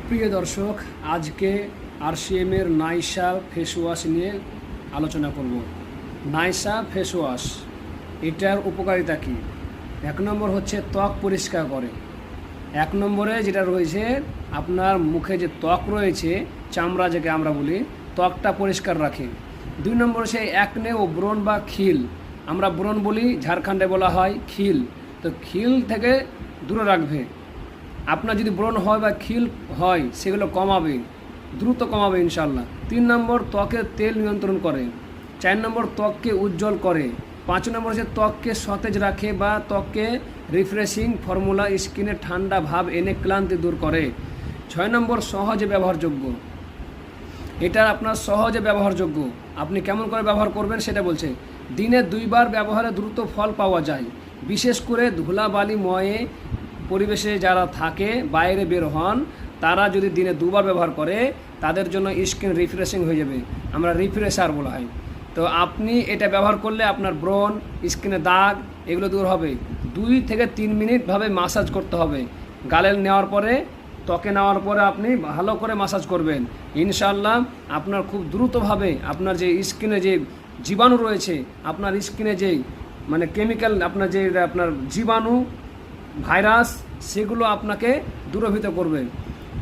প্রিয় দর্শক, আজকে আরসিএম এর নাইসা ফেস ওয়াশ নিয়ে আলোচনা করব। নাইসা ফেস ওয়াশ, এটার উপকারিতা কী? এক নম্বর হচ্ছে ত্বক পরিষ্কার করে। এক নম্বরে যেটা রয়েছে, আপনার মুখে যে ত্বক রয়েছে, চামড়া যাকে আমরা বলি, ত্বকটা পরিষ্কার রাখে। দুই নম্বর হচ্ছে অ্যাকনে ও ব্রণ বা খিল, আমরা ব্রণ বলি, ঝাড়খণ্ডে বলা হয় খিল, তো খিল থেকে দূরে রাখবে। আপনার যদি ব্রণ হয় বা খিল হয় সেগুলো কমাবে, দ্রুত কমাবে ইনশাল্লাহ। তিন নম্বর ত্বকের তেল নিয়ন্ত্রণ করে। চার নম্বর ত্বককে উজ্জ্বল করে। পাঁচ নম্বর হচ্ছে ত্বককে সতেজ রাখে বা ত্বককে রিফ্রেশিং ফর্মুলা, স্কিনে ঠান্ডা ভাব এনে ক্লান্তি দূর করে। ছয় নম্বর সহজে ব্যবহারযোগ্য, এটা আপনার সহজে ব্যবহারযোগ্য। আপনি কেমন করে ব্যবহার করবেন সেটা বলছে। দিনে 2 বার ব্যবহারে দ্রুত ফল পাওয়া যায়। বিশেষ করে ধুলাবালিময় পরিবেশে যারা থাকে, বাইরে বের হন, তারা যদি দিনে 2 বার ব্যবহার করে, তাদের জন্য স্কিন রিফ্রেশিং হয়ে যাবে, আমরা রিফ্রেশার বলা হয়। তো আপনি এটা ব্যবহার করলে আপনার ব্রণ, স্কিনে দাগ এগুলো দূর হবে। 2 থেকে 3 মিনিটভাবে মাসাজ করতে হবে। গালে নেওয়ার পরে, ত্বকে নেওয়ার পরে আপনি ভালো করে মাসাজ করবেন, ইনশাআল্লাহ আপনার খুব দ্রুতভাবে আপনার যে স্কিনে যে জীবাণু রয়েছে, আপনার স্কিনে যে মানে কেমিক্যাল, আপনার যে আপনার জীবাণু, ভাইরাস, সেগুলো আপনাকে দূরীভূত করবে।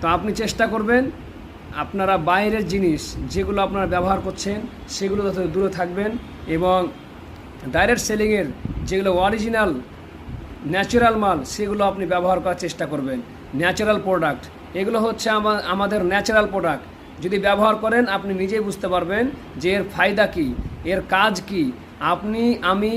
তো আপনি চেষ্টা করবেন আপনারা বাইরের জিনিস যেগুলো আপনারা ব্যবহার করছেন সেগুলো যাতে দূরে থাকবেন, এবং ডাইরেক্ট সেলিংয়ের যেগুলো অরিজিনাল ন্যাচারাল মাল সেগুলো আপনি ব্যবহার করার চেষ্টা করবেন। ন্যাচারাল প্রোডাক্ট, এগুলো হচ্ছে আমাদের ন্যাচারাল প্রোডাক্ট। যদি ব্যবহার করেন আপনি নিজেই বুঝতে পারবেন যে এর ফায়দা কী, এর কাজ কী। আমি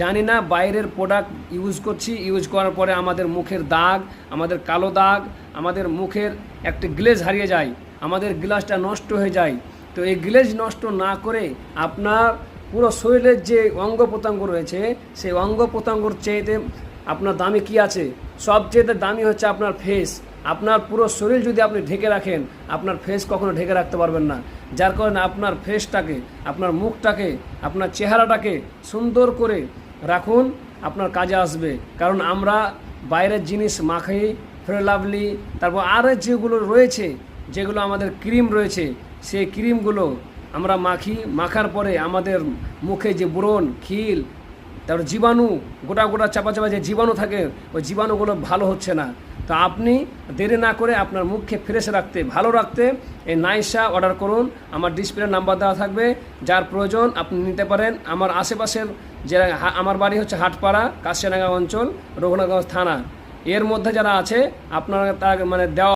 জানি না, বাইরের প্রোডাক্ট ইউজ করছি, ইউজ করার পরে আমাদের মুখের দাগ, আমাদের কালো দাগ, আমাদের মুখের একটা গ্লেজ হারিয়ে যায়, আমাদের গ্লাসটা নষ্ট হয়ে যায়। তো এই গ্লেজ নষ্ট না করে আপনার পুরো শরীরের যে অঙ্গ প্রত্যঙ্গ রয়েছে, সেই অঙ্গ প্রত্যঙ্গর চেয়েতে আপনার দামি কি আছে? সবচেয়ে দামি হচ্ছে আপনার ফেস। আপনার পুরো শরীর যদি আপনি ঢেকে রাখেন, আপনার ফেস কখনো ঢেকে রাখতে পারবেন না। যার কারণে আপনার ফেসটাকে, আপনার মুখটাকে, আপনার চেহারাটাকে সুন্দর করে রাখুন, আপনার কাজে আসবে। কারণ আমরা বাইরের জিনিস মাখি, ফেয়ার লাভলি, তারপর আরও যেগুলো রয়েছে, যেগুলো আমাদের ক্রিম রয়েছে, সেই ক্রিমগুলো আমরা মাখার পরে আমাদের মুখে যে ব্রণ, খিল, তারপর জীবাণু, গোটা চাপা যে জীবাণু থাকে, ওই জীবাণুগুলো ভালো হচ্ছে না। তো আপনি দেরি না করে আপনার মুখকে ফ্রেশ রাখতে, ভালো রাখতে এই নাইসা অর্ডার করুন। আমার ডিসপ্লে নাম্বার দেওয়া থাকবে, যার প্রয়োজন আপনি নিতে পারেন। আমার আশেপাশের যে, আমার বাড়ি হচ্ছে হাটপাড়া, কাশিয়াডাঙ্গা অঞ্চল, রঘুনাথগঞ্জ থানা, এর মধ্যে যারা আছে আপনারা তার মানে দেওয়া